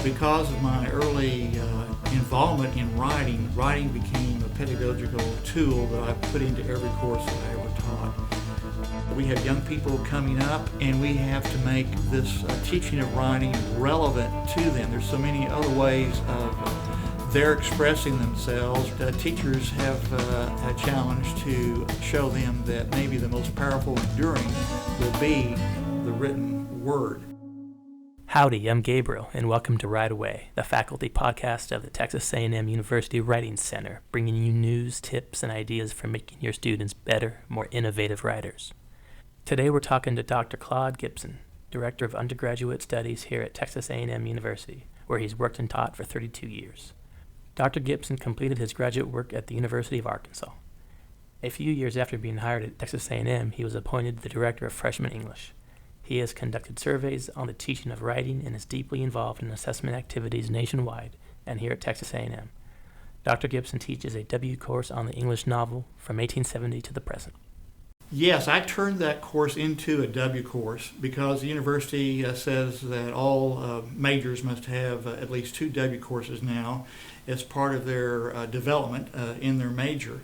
Because of my early involvement in writing, writing became a pedagogical tool that I put into every course that I ever taught. We have young people coming up, and we have to make this teaching of writing relevant to them. There's so many other ways of they're expressing themselves. Teachers have a challenge to show them that maybe the most powerful and enduring will be the written word. Howdy, I'm Gabriel, and welcome to Right Away, the faculty podcast of the Texas A&M University Writing Center, bringing you news, tips, and ideas for making your students better, more innovative writers. Today we're talking to Dr. Claude Gibson, Director of Undergraduate Studies here at Texas A&M University, where he's worked and taught for 32 years. Dr. Gibson completed his graduate work at the University of Arkansas. A few years after being hired at Texas A&M, he was appointed the Director of Freshman English. He has conducted surveys on the teaching of writing and is deeply involved in assessment activities nationwide and here at Texas A&M. Dr. Gibson teaches a W course on the English novel from 1870 to the present. Yes, I turned that course into a W course because the university says that all majors must have at least 2 W courses now as part of their development in their major.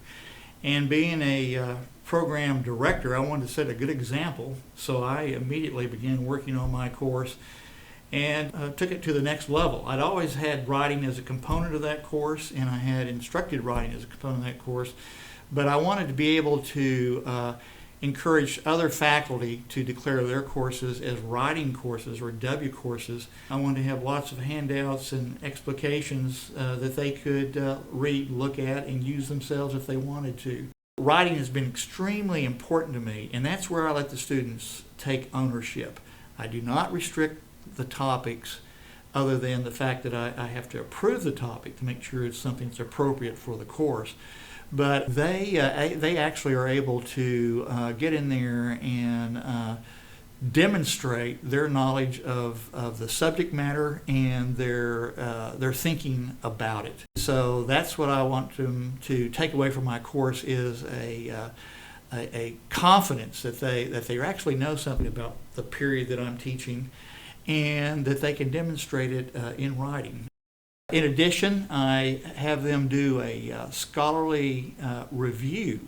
And being a program director, I wanted to set a good example, so I immediately began working on my course and took it to the next level. I'd always had writing as a component of that course, and I had instructed writing as a component of that course, but I wanted to be able to encourage other faculty to declare their courses as writing courses or W courses. I wanted to have lots of handouts and explications that they could read, look at, and use themselves if they wanted to. Writing has been extremely important to me, and that's where I let the students take ownership. I do not restrict the topics other than the fact that I have to approve the topic to make sure it's something that's appropriate for the course. But they actually are able to get in there and demonstrate their knowledge of the subject matter and their thinking about it. So that's what I want them to take away from my course is a confidence that they actually know something about the period that I'm teaching and that they can demonstrate it in writing. In addition, I have them do a scholarly review.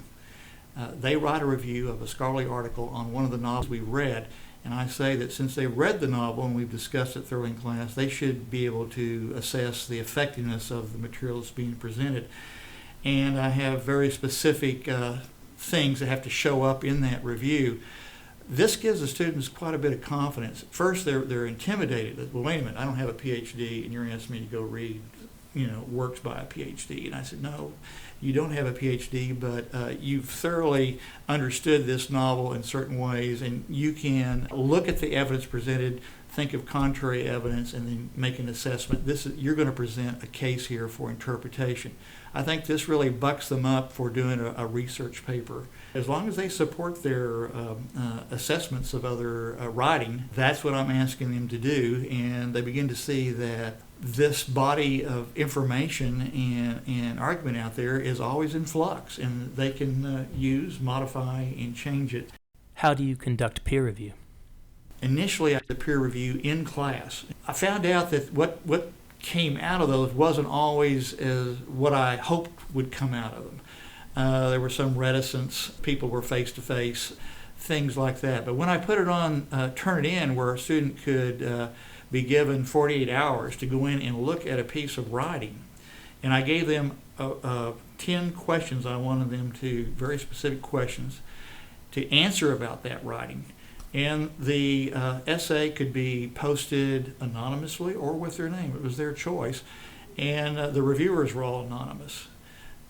They write a review of a scholarly article on one of the novels we read, and I say that since they read the novel and we've discussed it thoroughly in class, they should be able to assess the effectiveness of the material that's being presented. And I have very specific things that have to show up in that review. This gives the students quite a bit of confidence. At first, they're intimidated. Well, wait a minute, I don't have a PhD, and you're asking me to go read, works by a PhD. And I said, no, you don't have a PhD, but you've thoroughly understood this novel in certain ways, and you can look at the evidence presented, think of contrary evidence, and then make an assessment. You're going to present a case here for interpretation. I think this really bucks them up for doing a research paper. As long as they support their assessments of other writing, that's what I'm asking them to do, and they begin to see that this body of information and argument out there is always in flux, and they can use, modify, and change it. How do you conduct peer review? Initially, I did peer review in class. I found out that what came out of those wasn't always as what I hoped would come out of them. There was some reticence, people were face-to-face, things like that. But when I put it on Turn It In, where a student could be given 48 hours to go in and look at a piece of writing, and I gave them 10 questions I wanted them to, very specific questions, to answer about that writing. And the essay could be posted anonymously or with their name. It was their choice. And the reviewers were all anonymous.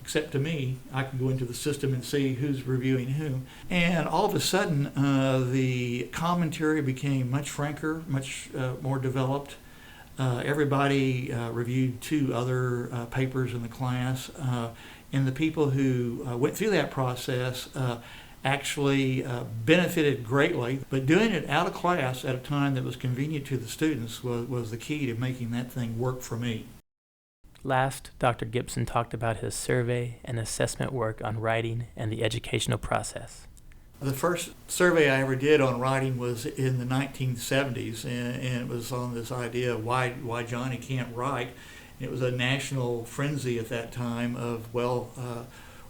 Except to me, I could go into the system and see who's reviewing whom. And all of a sudden, the commentary became much franker, much more developed. Everybody reviewed 2 other papers in the class. And the people who went through that process actually benefited greatly, but doing it out of class at a time that was convenient to the students was the key to making that thing work for me. Last, Dr. Gibson talked about his survey and assessment work on writing and the educational process. The first survey I ever did on writing was in the 1970s, and it was on this idea of why Johnny can't write. It was a national frenzy at that time of,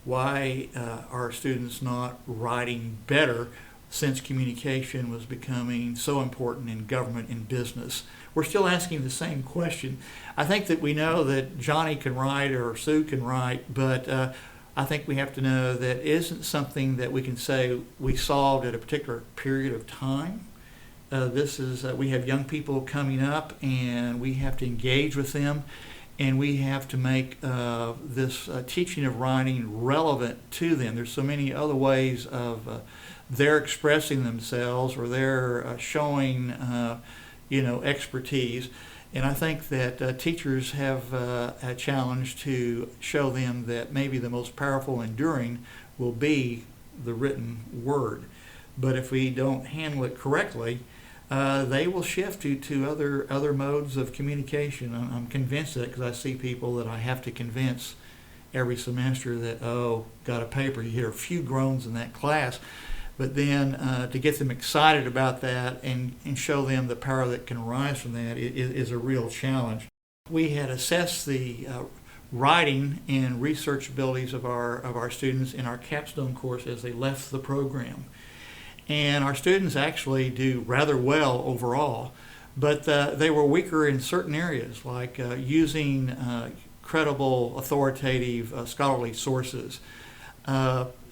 why are students not writing better since communication was becoming so important in government and business? We're still asking the same question. I think that we know that Johnny can write or Sue can write, but I think we have to know that it isn't something that we can say we solved at a particular period of time. We have young people coming up, and we have to engage with them, and we have to make this teaching of writing relevant to them. There's so many other ways of their expressing themselves or their showing, expertise. And I think that teachers have a challenge to show them that maybe the most powerful and enduring will be the written word. But if we don't handle it correctly, they will shift to other modes of communication. I'm convinced of that because I see people that I have to convince every semester that, got a paper. You hear a few groans in that class. But then to get them excited about that and show them the power that can arise from that is a real challenge. We had assessed the writing and research abilities of our students in our capstone course as they left the program. And our students actually do rather well overall, but they were weaker in certain areas, like using credible, authoritative, scholarly sources.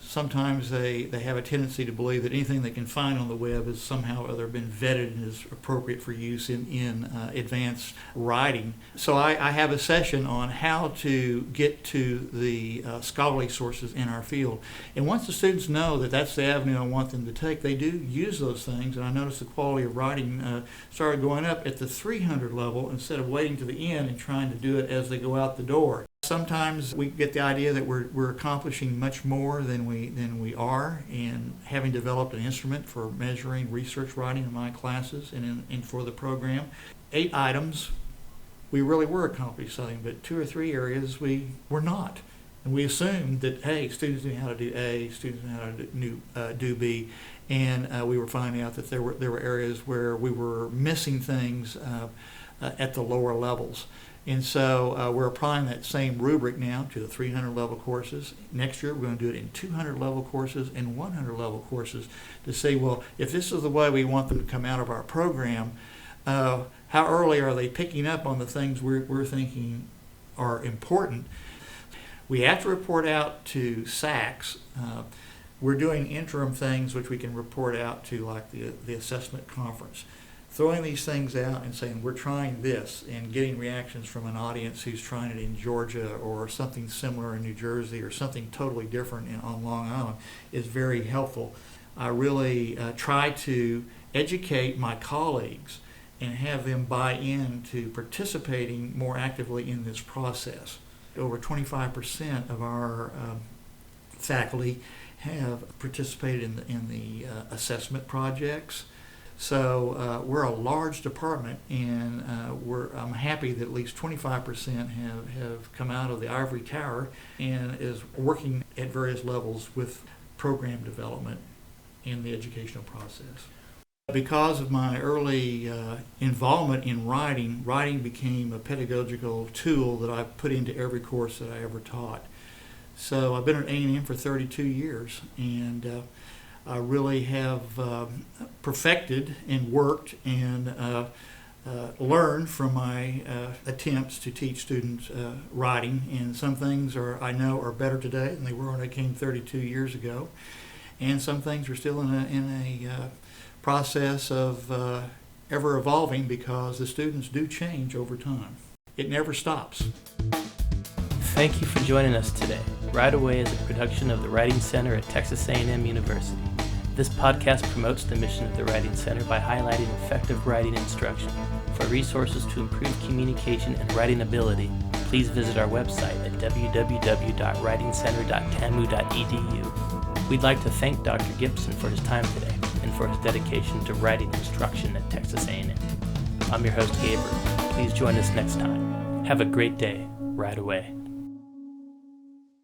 Sometimes they have a tendency to believe that anything they can find on the web has somehow or other been vetted and is appropriate for use in advanced writing. So I have a session on how to get to the scholarly sources in our field. And once the students know that that's the avenue I want them to take, they do use those things. And I noticed the quality of writing started going up at the 300 level instead of waiting to the end and trying to do it as they go out the door. Sometimes we get the idea that we're accomplishing much more than we are, and having developed an instrument for measuring research writing in my classes and for the program. 8 items, we really were accomplishing something, but 2 or 3 areas we were not. And we assumed that, hey, students knew how to do A, students knew how to do B, and we were finding out that there were areas where we were missing things at the lower levels. And so we're applying that same rubric now to the 300 level courses. Next year we're going to do it in 200 level courses and 100 level courses to say, well, if this is the way we want them to come out of our program, how early are they picking up on the things we're thinking are important? We have to report out to SACs. We're doing interim things which we can report out to, like the assessment conference. Throwing these things out and saying, we're trying this, and getting reactions from an audience who's trying it in Georgia or something similar in New Jersey or something totally different on Long Island is very helpful. I really try to educate my colleagues and have them buy into participating more actively in this process. Over 25% of our faculty have participated in the assessment projects. So we're a large department, and I'm happy that at least 25% have come out of the ivory tower and is working at various levels with program development in the educational process. Because of my early involvement in writing became a pedagogical tool that I put into every course that I ever taught. So I've been at A&M for 32 years, and I really have perfected and worked and learned from my attempts to teach students writing. And some things I know are better today than they were when I came 32 years ago. And some things are still in a process of ever evolving because the students do change over time. It never stops. Thank you for joining us today. Right Away is a production of the Writing Center at Texas A&M University. This podcast promotes the mission of the Writing Center by highlighting effective writing instruction. For resources to improve communication and writing ability, please visit our website at www.writingcenter.tamu.edu. We'd like to thank Dr. Gibson for his time today and for his dedication to writing instruction at Texas A&M. I'm your host, Gabriel. Please join us next time. Have a great day. Right Away.